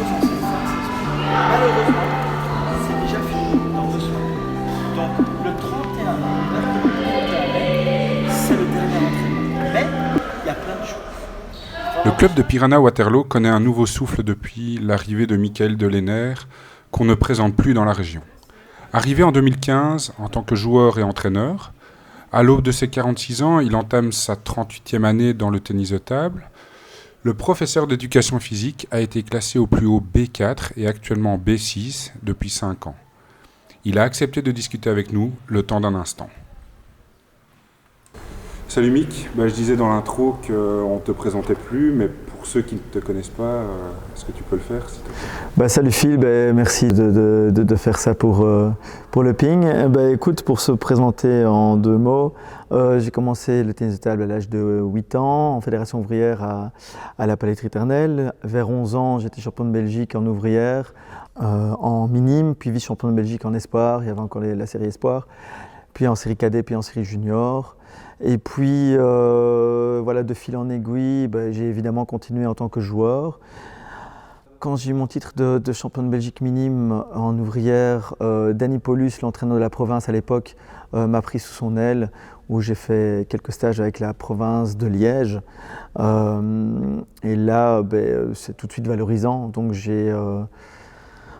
censé faire la saison. Malheureusement, c'est déjà fini dans 2 semaines. Donc le 31 mai, mercredi 31 mai, c'est le dernier entraînement. Mais il y a plein de choses. Le club de Piranha Waterloo connaît un nouveau souffle depuis l'arrivée de Michael Delenner, qu'on ne présente plus dans la région. Arrivé en 2015 en tant que joueur et entraîneur, à l'aube de ses 46 ans, il entame sa 38e année dans le tennis de table. Le professeur d'éducation physique a été classé au plus haut B4 et actuellement B6 depuis 5 ans. Il a accepté de discuter avec nous le temps d'un instant. Salut Mick, je disais dans l'intro qu'on ne te présentait plus, mais pour ceux qui ne te connaissent pas, est-ce que tu peux le faire s'il te plaît ? Salut Phil, merci de faire ça pour le ping. Écoute, pour se présenter en 2 mots, j'ai commencé le tennis de table à l'âge de 8 ans en fédération ouvrière à la Palette Éternelle. Vers 11 ans, j'étais champion de Belgique en ouvrière, en minime, puis vice-champion de Belgique en espoir, il y avait encore la série espoir, puis en série cadet, puis en série junior. Et puis, de fil en aiguille, j'ai évidemment continué en tant que joueur. Quand j'ai eu mon titre de champion de Belgique minime en ouvrière, Danny Paulus, l'entraîneur de la province à l'époque, m'a pris sous son aile, où j'ai fait quelques stages avec la province de Liège. Et là, c'est tout de suite valorisant. Donc j'ai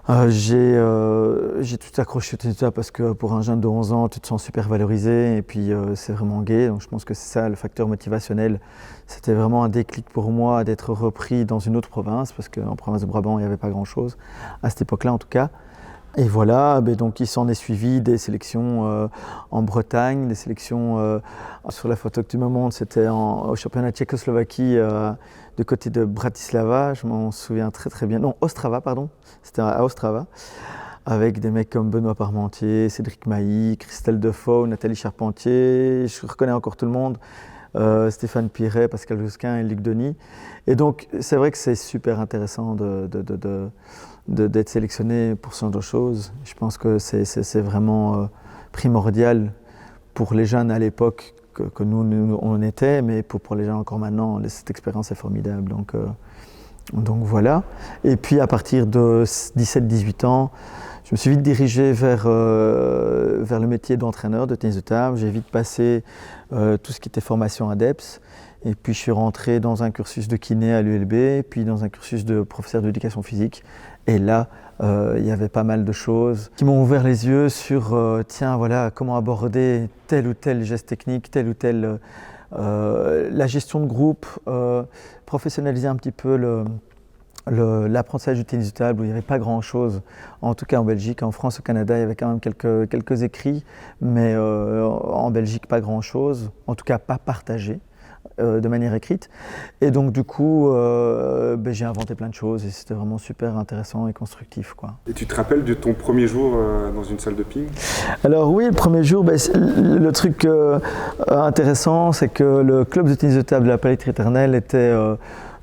tout accroché au tennis de table parce que pour un jeune de 11 ans, tu te sens super valorisé et puis c'est vraiment gai. Donc je pense que c'est ça le facteur motivationnel. C'était vraiment un déclic pour moi d'être repris dans une autre province parce qu'en province de Brabant, il n'y avait pas grand-chose, à cette époque-là en tout cas. Et voilà, donc il s'en est suivi des sélections en Bretagne, des sélections sur la photo que tu me montres, c'était au championnat de Tchécoslovaquie du côté de Bratislava, je m'en souviens très très bien, non Ostrava pardon, c'était à Ostrava, avec des mecs comme Benoît Parmentier, Cédric Mailly, Christelle Defoe, Nathalie Charpentier, je reconnais encore tout le monde, Stéphane Piret, Pascal Josquin et Luc Denis. Et donc c'est vrai que c'est super intéressant d'être sélectionné pour ce genre de choses. Je pense que c'est vraiment primordial pour les jeunes à l'époque que nous on était, mais pour les jeunes encore maintenant, cette expérience est formidable. Donc voilà. Et puis à partir de 17-18 ans, je me suis vite dirigé vers le métier d'entraîneur de tennis de table. J'ai vite passé tout ce qui était formation ADEPS. Et puis je suis rentré dans un cursus de kiné à l'ULB, puis dans un cursus de professeur d'éducation physique. Et là, il y avait pas mal de choses qui m'ont ouvert les yeux sur comment aborder tel ou tel geste technique, tel ou tel la gestion de groupe, professionnaliser un petit peu l'apprentissage du tennis de table où il n'y avait pas grand-chose, en tout cas en Belgique. En France, au Canada, il y avait quand même quelques écrits, mais en Belgique, pas grand-chose, en tout cas pas partagé de manière écrite. Et donc du coup, j'ai inventé plein de choses et c'était vraiment super intéressant et constructif, quoi. Et tu te rappelles de ton premier jour dans une salle de ping ? Alors oui, le premier jour, le truc intéressant, c'est que le club de tennis de table de la Palette Éternelle était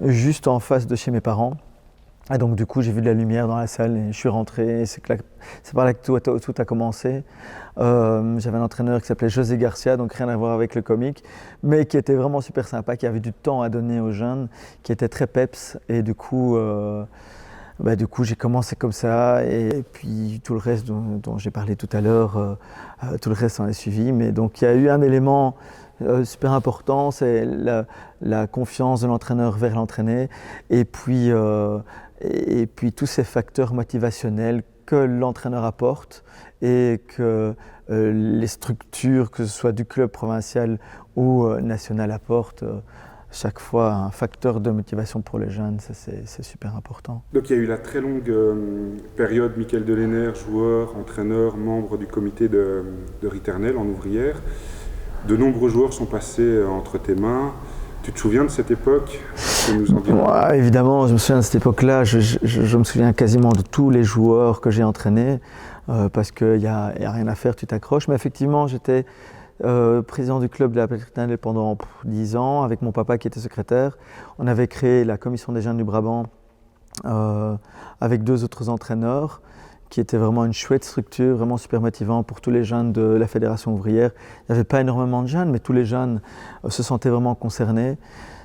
juste en face de chez mes parents. Et donc du coup, j'ai vu de la lumière dans la salle et je suis rentré. C'est par là que tout a commencé. J'avais un entraîneur qui s'appelait José Garcia, donc rien à voir avec le comique, mais qui était vraiment super sympa, qui avait du temps à donner aux jeunes, qui était très peps. Et du coup, j'ai commencé comme ça. Et puis tout le reste dont j'ai parlé tout à l'heure, tout le reste en est suivi. Mais donc il y a eu un élément super important, c'est la confiance de l'entraîneur vers l'entraîné. Et puis tous ces facteurs motivationnels que l'entraîneur apporte et que les structures, que ce soit du club provincial ou national, apportent chaque fois un facteur de motivation pour les jeunes, ça c'est super important. Donc il y a eu la très longue période Michael Delenner, joueur, entraîneur, membre du comité de Riternel en ouvrière. De nombreux joueurs sont passés entre tes mains. Tu te souviens de cette époque ? Ouais, évidemment, je me souviens de cette époque-là. Je me souviens quasiment de tous les joueurs que j'ai entraînés parce qu'il n'y a rien à faire, tu t'accroches. Mais effectivement, j'étais président du club de la Palette Éternelle pendant 10 ans avec mon papa qui était secrétaire. On avait créé la commission des jeunes du Brabant avec 2 autres entraîneurs qui était vraiment une chouette structure, vraiment super motivant pour tous les jeunes de la Fédération ouvrière. Il n'y avait pas énormément de jeunes, mais tous les jeunes se sentaient vraiment concernés.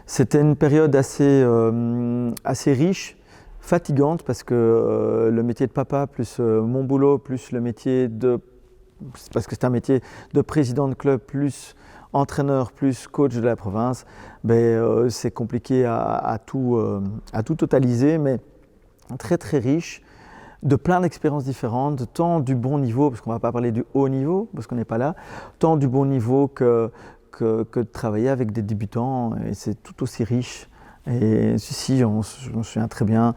C'était une période assez riche fatigante parce que le métier de papa plus mon boulot plus le métier parce que c'est un métier de président de club plus entraîneur plus coach de la province, c'est compliqué à tout totaliser, mais très très riche, de plein d'expériences différentes, tant du bon niveau, parce qu'on ne va pas parler du haut niveau, parce qu'on n'est pas là, tant du bon niveau que de travailler avec des débutants, et c'est tout aussi riche. Et ceci, je me souviens très bien,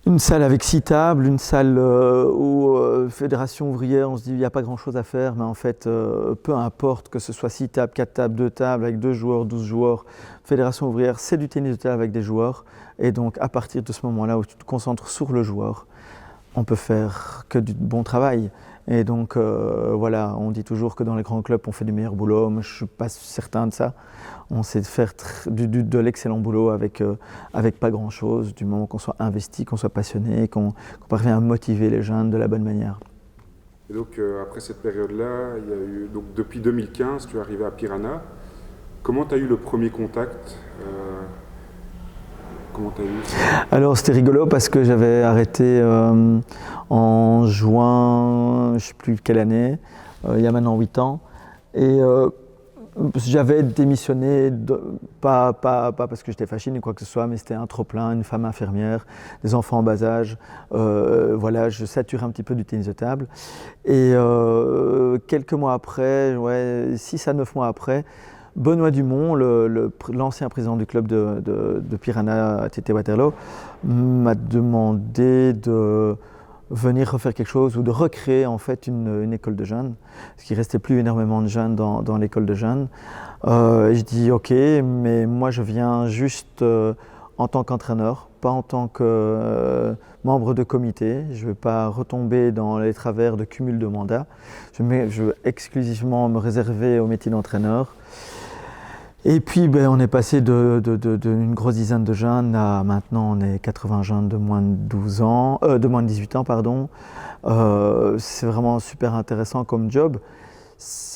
une salle avec 6 tables, une salle où Fédération ouvrière, on se dit il n'y a pas grand chose à faire, mais en fait, peu importe que ce soit 6 tables, 4 tables, 2 tables, avec 2 joueurs, 12 joueurs, Fédération ouvrière, c'est du tennis de table avec des joueurs. Et donc, à partir de ce moment-là où tu te concentres sur le joueur, on peut faire que du bon travail. Et donc, voilà, on dit toujours que dans les grands clubs, on fait du meilleur boulot. Moi, je ne suis pas certain de ça. On sait faire de l'excellent boulot avec pas grand-chose, du moment qu'on soit investi, qu'on soit passionné, qu'on parvient à motiver les jeunes de la bonne manière. Et donc, après cette période-là, il y a eu, donc, depuis 2015, tu es arrivé à Piranha. Comment tu as eu le premier contact Comment tu as eu ça? Alors, c'était rigolo parce que j'avais arrêté en juin, je ne sais plus quelle année, il y a maintenant 8 ans. Et j'avais démissionné, pas parce que j'étais fâché ni quoi que ce soit, mais c'était un trop-plein, une femme infirmière, des enfants en bas âge. Voilà, je saturais un petit peu du tennis de table. Et quelques mois après, 6 à 9 mois après, Benoît Dumont, l'ancien président du club de Piranha TT Waterloo, m'a demandé de venir refaire quelque chose ou de recréer en fait une école de jeunes, parce qu'il ne restait plus énormément de jeunes dans l'école de jeunes. Je dis ok, mais moi je viens juste en tant qu'entraîneur, pas en tant que membre de comité. Je ne vais pas retomber dans les travers de cumul de mandats. Je veux exclusivement me réserver au métier d'entraîneur. Et puis on est passé d'une grosse dizaine de jeunes à maintenant on est 80 jeunes de moins de 18 ans. C'est vraiment super intéressant comme job.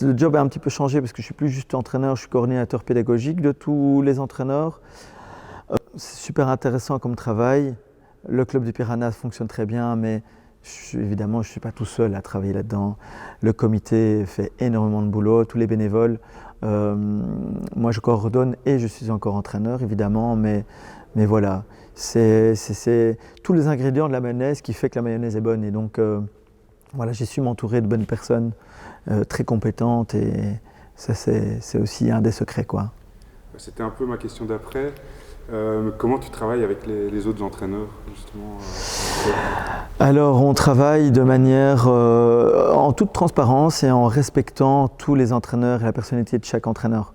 Le job a un petit peu changé parce que je ne suis plus juste entraîneur, je suis coordinateur pédagogique de tous les entraîneurs. C'est super intéressant comme travail. Le club de Piranha fonctionne très bien, mais évidemment je ne suis pas tout seul à travailler là-dedans. Le comité fait énormément de boulot, tous les bénévoles. Moi je coordonne et je suis encore entraîneur évidemment, mais voilà, c'est tous les ingrédients de la mayonnaise qui fait que la mayonnaise est bonne. Et donc voilà, j'ai su m'entourer de bonnes personnes très compétentes, et ça c'est aussi un des secrets, quoi. C'était un peu ma question d'après. Comment tu travailles avec les autres entraîneurs justement Alors on travaille de manière en toute transparence et en respectant tous les entraîneurs et la personnalité de chaque entraîneur.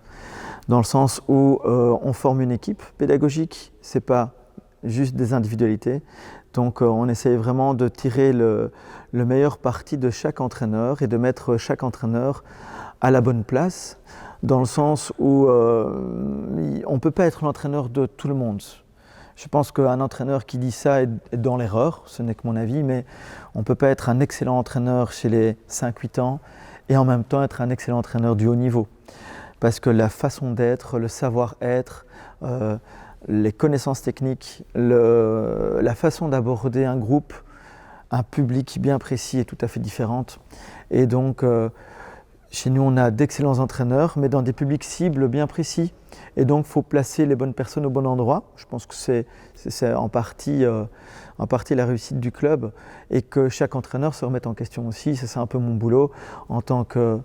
Dans le sens où on forme une équipe pédagogique, c'est pas juste des individualités. Donc on essaye vraiment de tirer le meilleur parti de chaque entraîneur et de mettre chaque entraîneur à la bonne place, dans le sens où on ne peut pas être l'entraîneur de tout le monde. Je pense qu'un entraîneur qui dit ça est dans l'erreur, ce n'est que mon avis, mais on ne peut pas être un excellent entraîneur chez les 5-8 ans et en même temps être un excellent entraîneur du haut niveau. Parce que la façon d'être, le savoir-être, les connaissances techniques, la façon d'aborder un groupe, un public bien précis est tout à fait différente. Et donc, chez nous, on a d'excellents entraîneurs, mais dans des publics cibles bien précis. Et donc, il faut placer les bonnes personnes au bon endroit. Je pense que c'est en partie la réussite du club, et que chaque entraîneur se remette en question aussi. C'est un peu mon boulot en tant que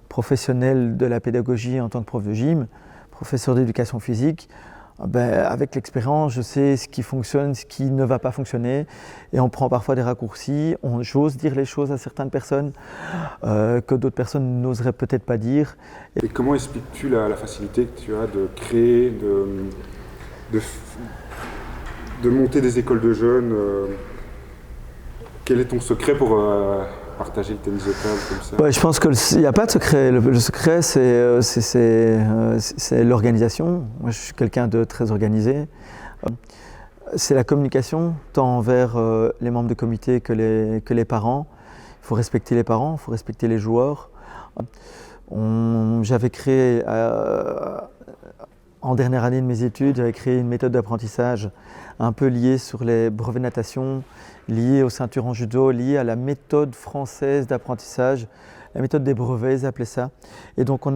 professionnel de la pédagogie, en tant que prof de gym, professeur d'éducation physique. Avec l'expérience, je sais ce qui fonctionne, ce qui ne va pas fonctionner, et on prend parfois des raccourcis. J'ose dire les choses à certaines personnes que d'autres personnes n'oseraient peut-être pas dire. Et comment expliques-tu la facilité que tu as de créer, de monter des écoles de jeunes Quel est ton secret pour partager le tennis de table comme ça? Je pense qu'il n'y a pas de secret. Le secret, c'est l'organisation. Moi, je suis quelqu'un de très organisé. C'est la communication, tant envers les membres du comité que les parents. Il faut respecter les parents, il faut respecter les joueurs. J'avais créé en dernière année de mes études, j'avais créé une méthode d'apprentissage un peu liée sur les brevets de natation, liée au ceinturon judo, liée à la méthode française d'apprentissage, la méthode des brevets, ils appelaient ça. Et donc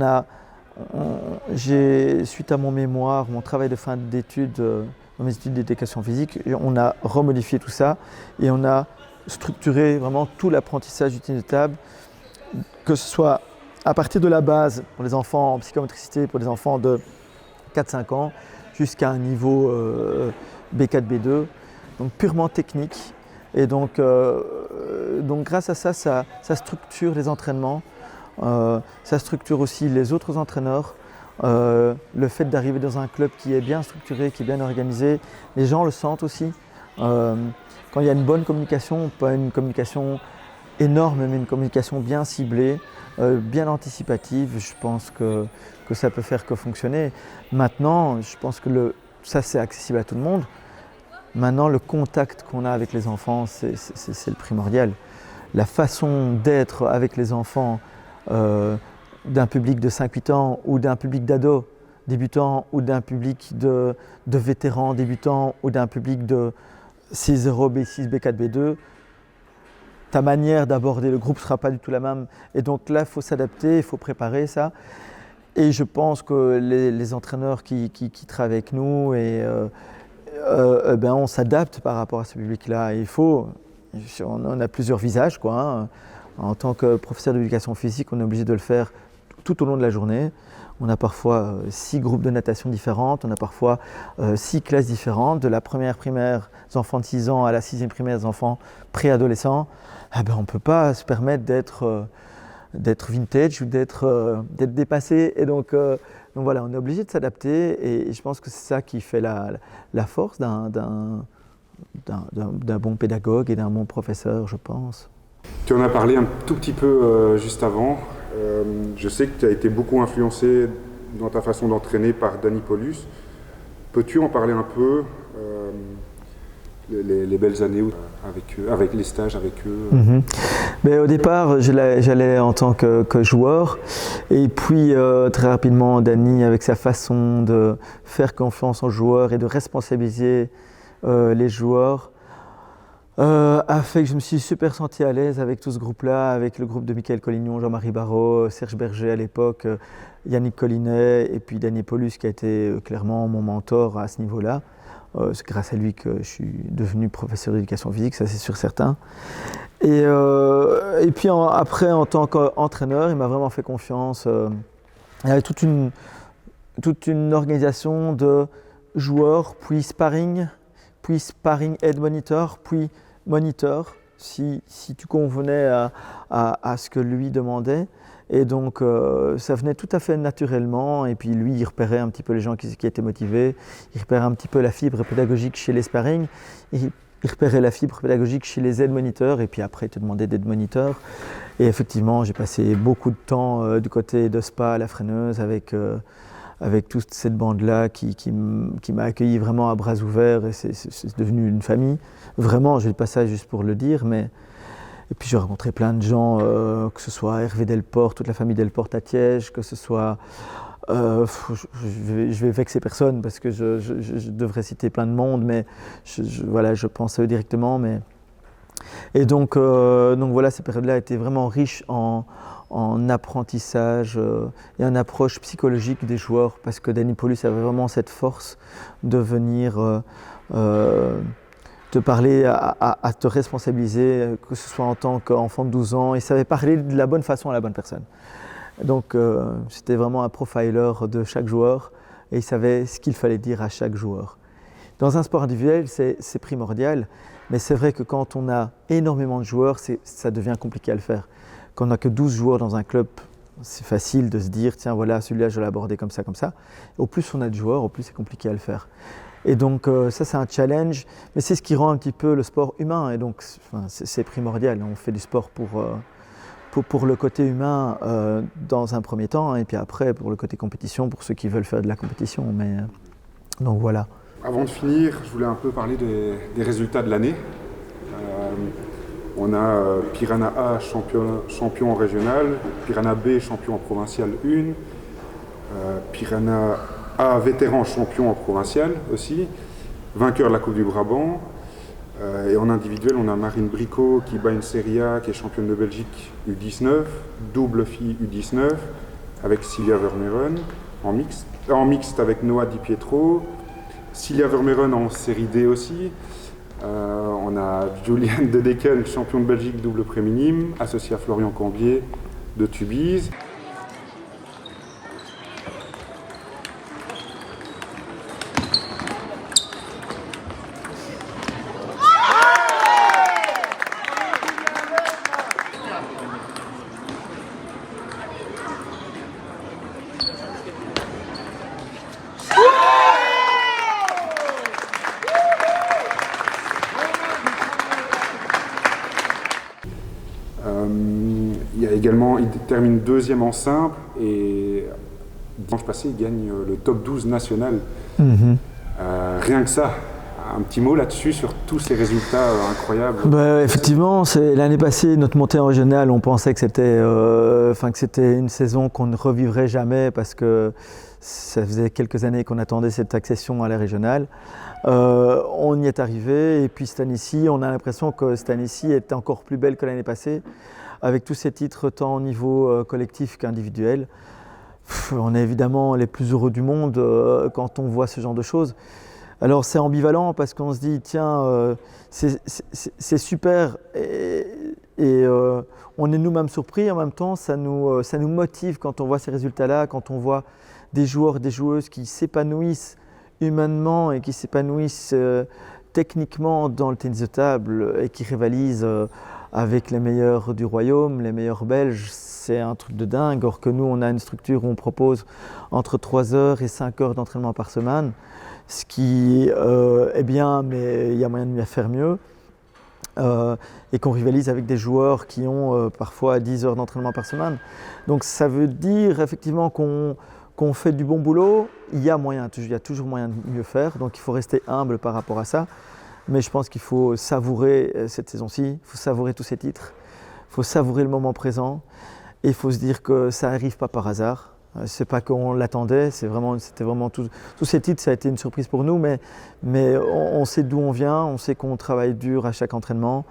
suite à mon mémoire, mon travail de fin d'études, dans mes études d'éducation physique, on a remodifié tout ça et on a structuré vraiment tout l'apprentissage du tennis de table, que ce soit à partir de la base pour les enfants en psychomotricité, pour les enfants de 4-5 ans, jusqu'à un niveau B4, B2, donc purement technique. Et donc grâce à ça, ça structure les entraînements, ça structure aussi les autres entraîneurs. Le fait d'arriver dans un club qui est bien structuré, qui est bien organisé, les gens le sentent aussi. Quand il y a une bonne communication, pas une communication énorme, mais une communication bien ciblée, bien anticipative, je pense que ça peut faire que fonctionner. Maintenant, je pense que ça c'est accessible à tout le monde. Maintenant, le contact qu'on a avec les enfants, c'est le primordial. La façon d'être avec les enfants d'un public de 5-8 ans ou d'un public d'ados débutants ou d'un public de vétérans débutants ou d'un public de C0, B6, B4, B2, ta manière d'aborder le groupe ne sera pas du tout la même. Et donc là, il faut s'adapter, il faut préparer ça. Et je pense que les entraîneurs qui travaillent avec nous, on s'adapte par rapport à ce public-là. On a plusieurs visages, quoi, hein. En tant que professeur d'éducation physique, on est obligé de le faire tout au long de la journée. On a parfois 6 groupes de natation différentes, on a parfois 6 classes différentes, de la première primaire des enfants de 6 ans à la 6e primaire des enfants préadolescents. On ne peut pas se permettre d'être vintage ou d'être dépassé. Et donc voilà, on est obligé de s'adapter et je pense que c'est ça qui fait la force d'un bon pédagogue et d'un bon professeur, je pense. Tu en as parlé un tout petit peu juste avant. Je sais que tu as été beaucoup influencé dans ta façon d'entraîner par Danny Paulus. Peux-tu en parler un peu, les belles années avec eux, avec les stages avec eux? Mais au départ, j'allais en tant que joueur. Et puis très rapidement, Danny, avec sa façon de faire confiance aux joueurs et de responsabiliser les joueurs, a fait que je me suis super senti à l'aise avec tout ce groupe-là, avec le groupe de Michael Collignon, Jean-Marie Barrault, Serge Berger à l'époque, Yannick Collinet et puis Danny Paulus qui a été clairement mon mentor à ce niveau-là. C'est grâce à lui que je suis devenu professeur d'éducation physique, ça c'est sûr certain. Et puis après, en tant qu'entraîneur, il m'a vraiment fait confiance. Il y avait toute une organisation de joueurs, puis sparring aide monitor, puis moniteur, si tu convenais à ce que lui demandait. Et donc ça venait tout à fait naturellement. Et puis lui, il repérait un petit peu les gens qui étaient motivés. Il repérait un petit peu la fibre pédagogique chez les sparring. Il repérait la fibre pédagogique chez les aide-moniteurs. Et puis après, il te demandait d'être moniteur. Et effectivement, j'ai passé beaucoup de temps du côté de Spa à la Freineuse avec toute cette bande-là qui m'a accueilli vraiment à bras ouverts et c'est devenu une famille. Vraiment, je dis pas ça juste pour le dire, mais... Et puis j'ai rencontré plein de gens, que ce soit Hervé Delporte, toute la famille Delporte à Tiège, que ce soit... je vais vexer personne parce que je devrais citer plein de monde, mais je pense à eux directement. Et donc voilà, cette période-là a été vraiment riche en apprentissage et en approche psychologique des joueurs parce que Danny Paulus avait vraiment cette force de venir te parler, à te responsabiliser, que ce soit en tant qu'enfant de 12 ans. Il savait parler de la bonne façon à la bonne personne. Donc c'était vraiment un profiler de chaque joueur et il savait ce qu'il fallait dire à chaque joueur. Dans un sport individuel, c'est primordial, mais c'est vrai que quand on a énormément de joueurs, ça devient compliqué à le faire. Quand on n'a que 12 joueurs dans un club, c'est facile de se dire, tiens voilà, celui-là je vais l'aborder comme ça, comme ça. Au plus on a de joueurs, au plus c'est compliqué à le faire. Et donc ça c'est un challenge, mais c'est ce qui rend un petit peu le sport humain. Et donc c'est primordial, on fait du sport pour le côté humain dans un premier temps, et puis après pour le côté compétition, pour ceux qui veulent faire de la compétition. Donc voilà. Avant de finir, je voulais un peu parler des résultats de l'année. On a Piranha A, champion régional, Piranha B, champion en provincial 1, Piranha A, vétéran champion en provincial aussi, vainqueur de la Coupe du Brabant. Et en individuel, on a Marine Bricot qui bat une Serie A, qui est championne de Belgique U19, double fille U19, avec Cilia Vermeuren en mixte avec Noah Di Pietro, Cilia Vermeuren en Série D aussi. On a Juliane De Decken, champion de Belgique double préminime, associée à Florian Cambier de Tubize. Il termine deuxième en simple et dimanche passé, il gagne le top 12 national. Rien que ça, un petit mot là-dessus sur tous ces résultats incroyables. Effectivement, l'année passée, notre montée en régionale, on pensait que c'était une saison qu'on ne revivrait jamais parce que ça faisait quelques années qu'on attendait cette accession à la régionale. On y est arrivé et puis cette année-ci, on a l'impression que cette année-ci est encore plus belle que l'année passée, avec tous ces titres tant au niveau collectif qu'individuel. On est évidemment les plus heureux du monde quand on voit ce genre de choses. Alors c'est ambivalent parce qu'on se dit tiens, c'est super et on est nous-mêmes surpris, en même temps ça nous motive quand on voit ces résultats-là, quand on voit des joueurs et des joueuses qui s'épanouissent humainement et qui s'épanouissent techniquement dans le tennis de table et qui rivalisent avec les meilleurs du royaume, les meilleurs belges, c'est un truc de dingue. Or que nous, on a une structure où on propose entre 3 heures et 5 heures d'entraînement par semaine, ce qui est bien, mais il y a moyen de mieux faire mieux. Et qu'on rivalise avec des joueurs qui ont parfois 10 heures d'entraînement par semaine. Donc ça veut dire effectivement qu'on fait du bon boulot. Il y a toujours moyen de mieux faire, donc il faut rester humble par rapport à ça. Mais je pense qu'il faut savourer cette saison-ci, il faut savourer tous ces titres, il faut savourer le moment présent et il faut se dire que ça n'arrive pas par hasard. C'est pas qu'on l'attendait, c'était vraiment tous ces titres, ça a été une surprise pour nous, mais on sait d'où on vient, on sait qu'on travaille dur à chaque entraînement,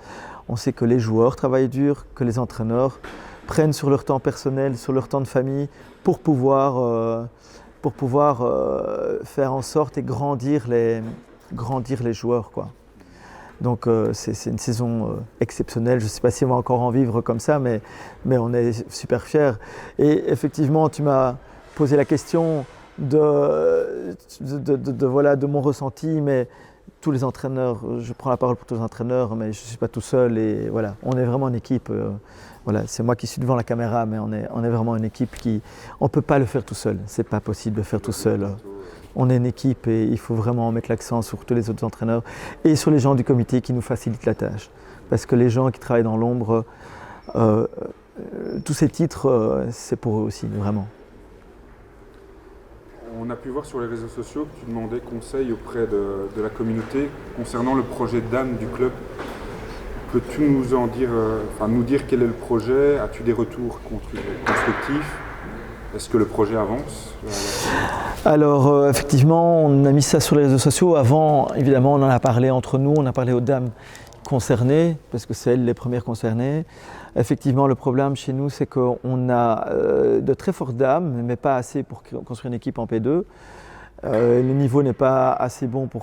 on sait que les joueurs travaillent dur, que les entraîneurs prennent sur leur temps personnel, sur leur temps de famille pour pouvoir faire en sorte et grandir les joueurs, quoi. Donc c'est une saison exceptionnelle. Je ne sais pas si on va encore en vivre comme ça, mais on est super fiers. Et effectivement, tu m'as posé la question de mon ressenti, mais tous les entraîneurs, je prends la parole pour tous les entraîneurs, mais je ne suis pas tout seul. Et voilà, on est vraiment une équipe. C'est moi qui suis devant la caméra, mais on est vraiment une équipe on ne peut pas le faire tout seul. Ce n'est pas possible de faire tout seul. On est une équipe et il faut vraiment mettre l'accent sur tous les autres entraîneurs et sur les gens du comité qui nous facilitent la tâche. Parce que les gens qui travaillent dans l'ombre, tous ces titres, c'est pour eux aussi, vraiment. On a pu voir sur les réseaux sociaux que tu demandais conseil auprès de la communauté concernant le projet d'âme du club. Peux-tu nous dire quel est le projet? As-tu des retours constructifs? Est-ce que le projet avance? Alors effectivement, on a mis ça sur les réseaux sociaux. Avant, évidemment, on en a parlé entre nous, on a parlé aux dames concernées, parce que c'est elles les premières concernées. Effectivement, le problème chez nous, c'est qu'on a de très fortes dames, mais pas assez pour construire une équipe en P2. Le niveau n'est pas assez bon pour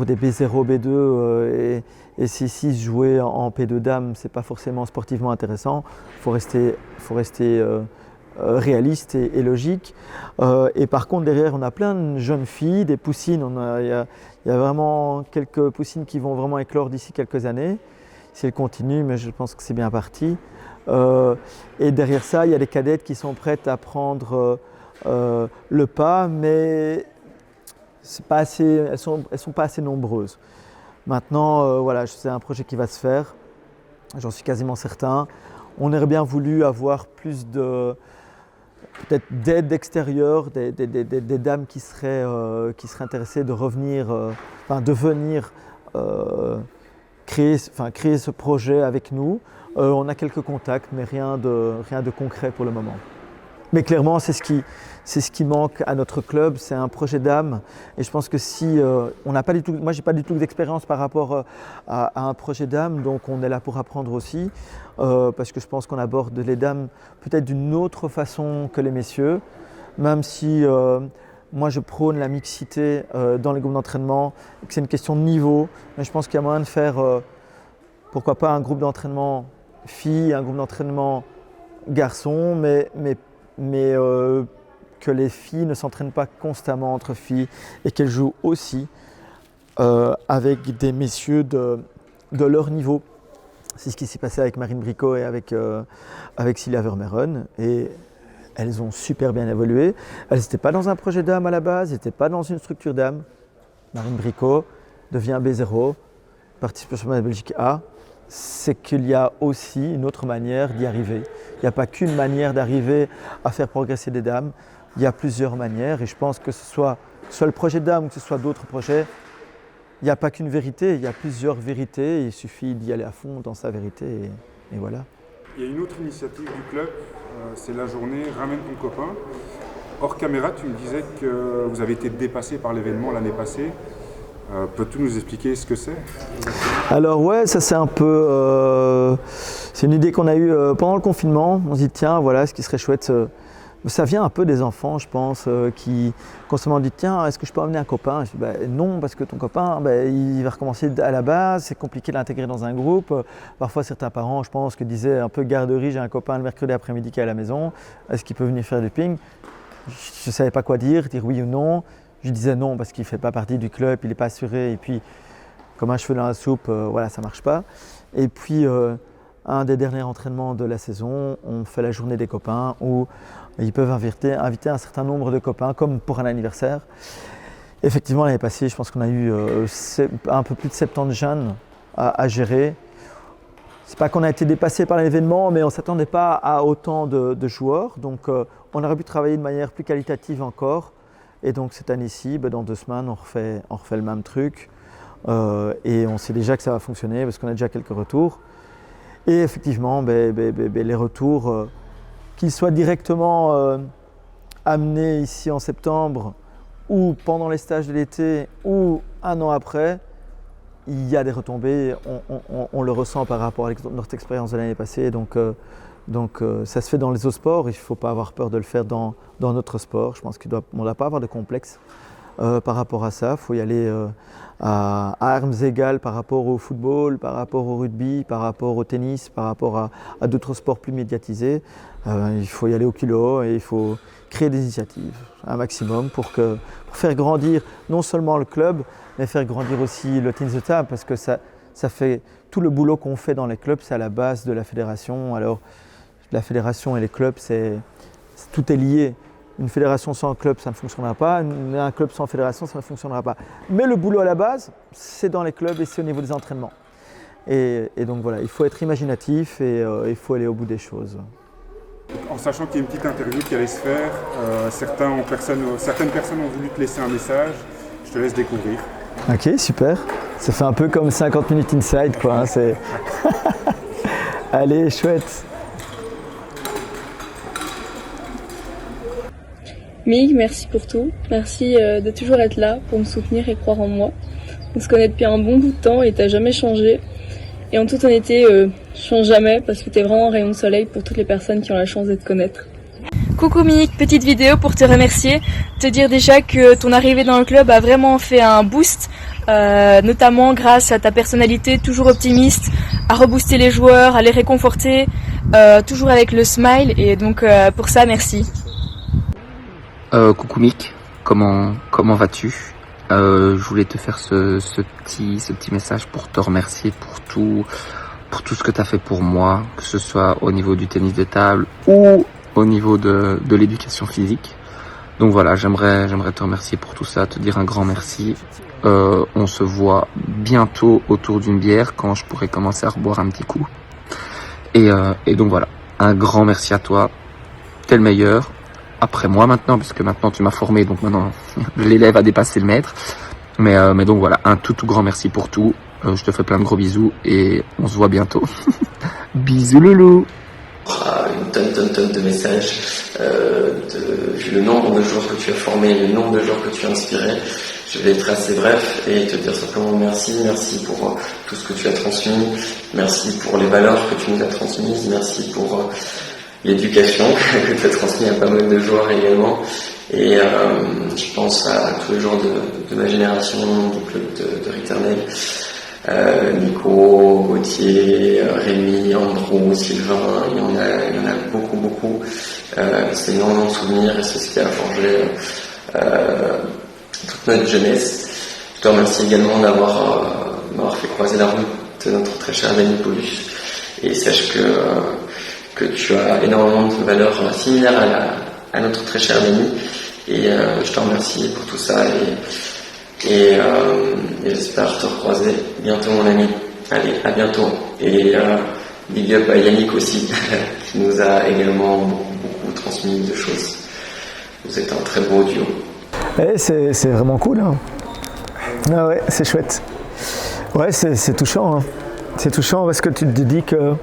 des B0, B2 et C6 jouer en P2 dames, c'est pas forcément sportivement intéressant. Il faut rester réaliste et logique. Et par contre, derrière, on a plein de jeunes filles, des poussines. Il y a vraiment quelques poussines qui vont vraiment éclore d'ici quelques années, si elles continuent, mais je pense que c'est bien parti. Et derrière ça, il y a des cadettes qui sont prêtes à prendre le pas, mais elles sont pas assez nombreuses. Maintenant, c'est un projet qui va se faire, j'en suis quasiment certain. On aurait bien voulu avoir plus peut-être d'aide extérieure, des dames qui seraient intéressées de venir créer ce projet avec nous. On a quelques contacts, mais rien de concret pour le moment. Mais clairement, c'est ce qui manque à notre club, c'est un projet d'âme. Et je pense que si on n'a pas du tout, moi j'ai pas du tout d'expérience par rapport à un projet d'âme, donc on est là pour apprendre aussi, parce que je pense qu'on aborde les dames peut-être d'une autre façon que les messieurs, même si moi je prône la mixité dans les groupes d'entraînement, que c'est une question de niveau, mais je pense qu'il y a moyen de faire, pourquoi pas un groupe d'entraînement filles, un groupe d'entraînement garçons, mais que les filles ne s'entraînent pas constamment entre filles et qu'elles jouent aussi avec des messieurs de leur niveau. C'est ce qui s'est passé avec Marine Bricot et avec Cilia Vermeeren. Et elles ont super bien évolué. Elles n'étaient pas dans un projet d'âme à la base, elles n'étaient pas dans une structure d'âme. Marine Bricot devient B0, participe sur la Belgique A. C'est qu'il y a aussi une autre manière d'y arriver. Il n'y a pas qu'une manière d'arriver à faire progresser des dames. Il y a plusieurs manières et je pense que ce soit le projet d'âme ou que ce soit d'autres projets, il n'y a pas qu'une vérité, il y a plusieurs vérités. Il suffit d'y aller à fond dans sa vérité et voilà. Il y a une autre initiative du club, c'est la journée Ramène ton copain. Hors caméra, tu me disais que vous avez été dépassé par l'événement l'année passée. Peux-tu nous expliquer ce que c'est? Alors ouais, ça c'est un peu, c'est une idée qu'on a eue pendant le confinement. On se dit tiens voilà, ce qui serait chouette, ça vient un peu des enfants je pense, qui constamment disent tiens est-ce que je peux emmener un copain? Je dis non parce que ton copain il va recommencer à la base, c'est compliqué de l'intégrer dans un groupe. Parfois certains parents je pense que disaient un peu garderie, j'ai un copain le mercredi après-midi qui est à la maison, est-ce qu'il peut venir faire du ping? Je ne savais pas quoi dire oui ou non. Je disais non parce qu'il ne fait pas partie du club, il n'est pas assuré et puis comme un cheveu dans la soupe, voilà, ça ne marche pas. Et puis un des derniers entraînements de la saison, on fait la journée des copains où ils peuvent inviter un certain nombre de copains comme pour un anniversaire. Effectivement l'année passée, je pense qu'on a eu un peu plus de 70 jeunes à gérer. C'est pas qu'on a été dépassé par l'événement, mais on ne s'attendait pas à autant de joueurs. Donc on aurait pu travailler de manière plus qualitative encore. Et donc cette année-ci, dans 2 semaines, on refait le même truc. Et on sait déjà que ça va fonctionner parce qu'on a déjà quelques retours. Et effectivement, les retours, qu'ils soient directement amenés ici en septembre ou pendant les stages de l'été ou un an après, il y a des retombées. On le ressent par rapport à notre expérience de l'année passée. Donc ça se fait dans les autres sports, il ne faut pas avoir peur de le faire dans notre sport. Je pense qu'on ne doit pas avoir de complexe par rapport à ça. Il faut y aller à armes égales par rapport au football, par rapport au rugby, par rapport au tennis, par rapport à d'autres sports plus médiatisés. Il faut y aller au culot et il faut créer des initiatives, un maximum pour faire grandir non seulement le club, mais faire grandir aussi le tennis de table parce que ça fait tout le boulot qu'on fait dans les clubs, c'est à la base de la fédération. Alors, la fédération et les clubs, tout est lié. Une fédération sans club, ça ne fonctionnera pas. Un club sans fédération, ça ne fonctionnera pas. Mais le boulot à la base, c'est dans les clubs et c'est au niveau des entraînements. Et donc voilà, il faut être imaginatif et il faut aller au bout des choses. En sachant qu'il y a une petite interview qui allait se faire, certaines personnes ont voulu te laisser un message. Je te laisse découvrir. Ok, super. Ça fait un peu comme 50 minutes inside, quoi. Allez, chouette. Mig, merci pour tout. Merci de toujours être là pour me soutenir et croire en moi. On se connaît depuis un bon bout de temps et t'as jamais changé. Et en toute honnêteté, change jamais parce que t'es vraiment un rayon de soleil pour toutes les personnes qui ont la chance de te connaître. Coucou Mig, petite vidéo pour te remercier. Te dire déjà que ton arrivée dans le club a vraiment fait un boost, notamment grâce à ta personnalité toujours optimiste, à rebooster les joueurs, à les réconforter, toujours avec le smile. Et donc pour ça, merci. Coucou Mick, comment vas-tu? Je voulais te faire ce petit message pour te remercier pour tout ce que tu as fait pour moi, que ce soit au niveau du tennis de table ou au niveau de l'éducation physique. Donc voilà, j'aimerais te remercier pour tout ça, te dire un grand merci. On se voit bientôt autour d'une bière quand je pourrai commencer à reboire un petit coup. Et donc voilà, un grand merci à toi, t'es le meilleur. Après moi maintenant, puisque maintenant tu m'as formé, donc maintenant l'élève a dépassé le maître. Mais donc voilà, un tout grand merci pour tout. Je te fais plein de gros bisous et on se voit bientôt. Bisous loulou. tonnes de messages, vu le nombre de joueurs que tu as formés, le nombre de joueurs que tu as inspirés. Je vais être assez bref et te dire simplement merci pour tout ce que tu as transmis, merci pour les valeurs que tu nous as transmises, merci pour l'éducation que tu as transmis à pas mal de joueurs également. Et je pense à tous les joueurs de ma génération, du club de Riternel, Nico, Gauthier, Rémi, Andrew, Sylvain, il y en a beaucoup. C'est énormément de souvenirs et c'est ce qui a forgé toute notre jeunesse. Je te remercie également m'avoir fait croiser la route de notre très cher Dany Paulus. Et sache que tu as énormément de valeurs similaires à notre très cher Dany. Et je te remercie pour tout ça. Et j'espère te recroiser bientôt, mon ami. Allez, à bientôt. Et big up à Yannick aussi, qui nous a également beaucoup transmis de choses. Vous êtes un très beau duo. C'est vraiment cool. Hein. Ah ouais, c'est chouette. Ouais, c'est touchant. Hein. C'est touchant parce que tu te dis que,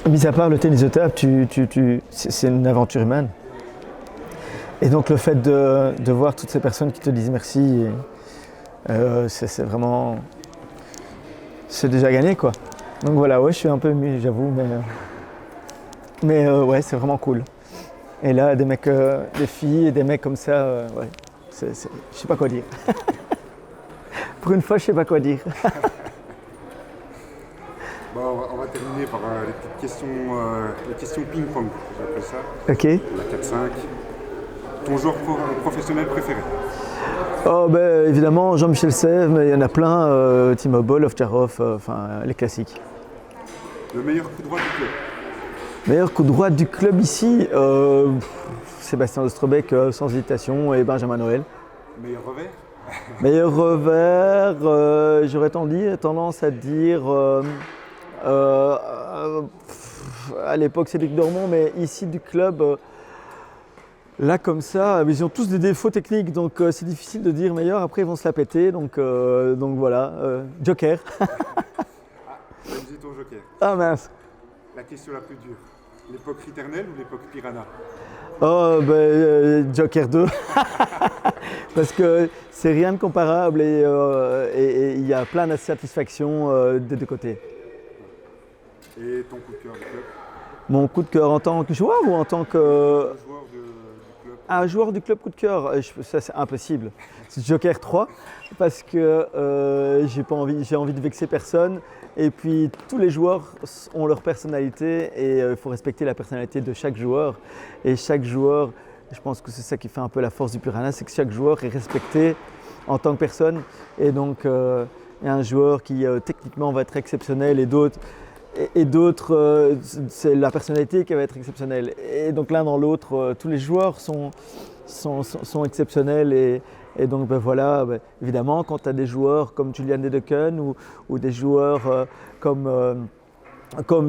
mis à part le tennis de table, c'est une aventure humaine. Et donc le fait de voir toutes ces personnes qui te disent merci, c'est vraiment... C'est déjà gagné, quoi. Donc voilà, ouais, je suis un peu ému, j'avoue, mais ouais, c'est vraiment cool. Et là, des mecs, des filles et des mecs comme ça, ouais, je sais pas quoi dire. Pour une fois, je sais pas quoi dire. Bon, on va terminer par les petites questions ping-pong, j'appelle ça. Ok. La 4-5. Ton joueur professionnel préféré? Oh, ben, évidemment, Jean-Michel Sèvres, mais il y en a plein, Timo Boll, Ovtcharov, enfin les classiques. Le meilleur coup droit du club? Meilleur coup droit du club ici, Sébastien Ostrobek sans hésitation et Benjamin Noël. Meilleur revers? Meilleur revers, j'aurais tendance à dire à l'époque c'est Luc Dormont, mais ici du club, là comme ça, ils ont tous des défauts techniques, donc c'est difficile de dire meilleur, après ils vont se la péter, donc voilà, Joker. Vas-y ton Joker. Ah mince. La question la plus dure, l'époque Riternel ou l'époque Piranha? Oh, ben, Joker 2, parce que c'est rien de comparable et il y a plein de satisfaction des deux côtés. Et ton coup de cœur du club? Mon coup de cœur en tant que joueur ou en tant que... Joueur du club. Un joueur du club coup de cœur, ça c'est impossible. C'est Joker 3, parce que j'ai envie de vexer personne. Et puis tous les joueurs ont leur personnalité et il faut respecter la personnalité de chaque joueur. Et chaque joueur, je pense que c'est ça qui fait un peu la force du Piranha, c'est que chaque joueur est respecté en tant que personne. Et donc il y a un joueur qui techniquement va être exceptionnel et d'autres, c'est la personnalité qui va être exceptionnelle. Et donc l'un dans l'autre, tous les joueurs sont exceptionnels. Et donc ben voilà, ben, évidemment, quand tu as des joueurs comme Julian Dedeken ou des joueurs comme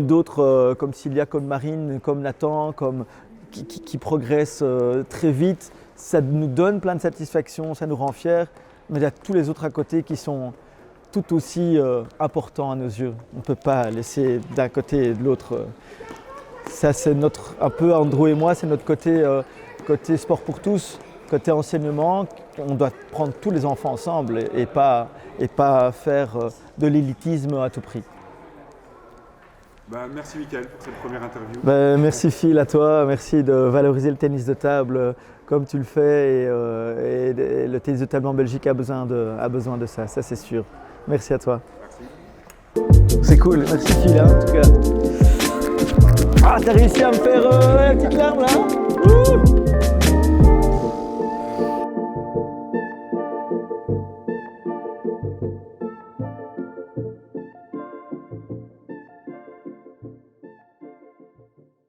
d'autres, comme Cilia, comme Marine, comme Nathan, qui progressent très vite, ça nous donne plein de satisfaction, ça nous rend fiers. Mais il y a tous les autres à côté qui sont tout aussi importants à nos yeux. On ne peut pas laisser d'un côté et de l'autre. Ça, c'est un peu Andrew et moi, c'est notre côté sport pour tous. Côté enseignement, on doit prendre tous les enfants ensemble et pas faire de l'élitisme à tout prix. Merci Mickaël pour cette première interview. Merci Phil à toi, merci de valoriser le tennis de table comme tu le fais et le tennis de table en Belgique a besoin de ça c'est sûr. Merci à toi. Merci. C'est cool, merci Phil en tout cas. Ah, t'as réussi à me faire la petite larme là?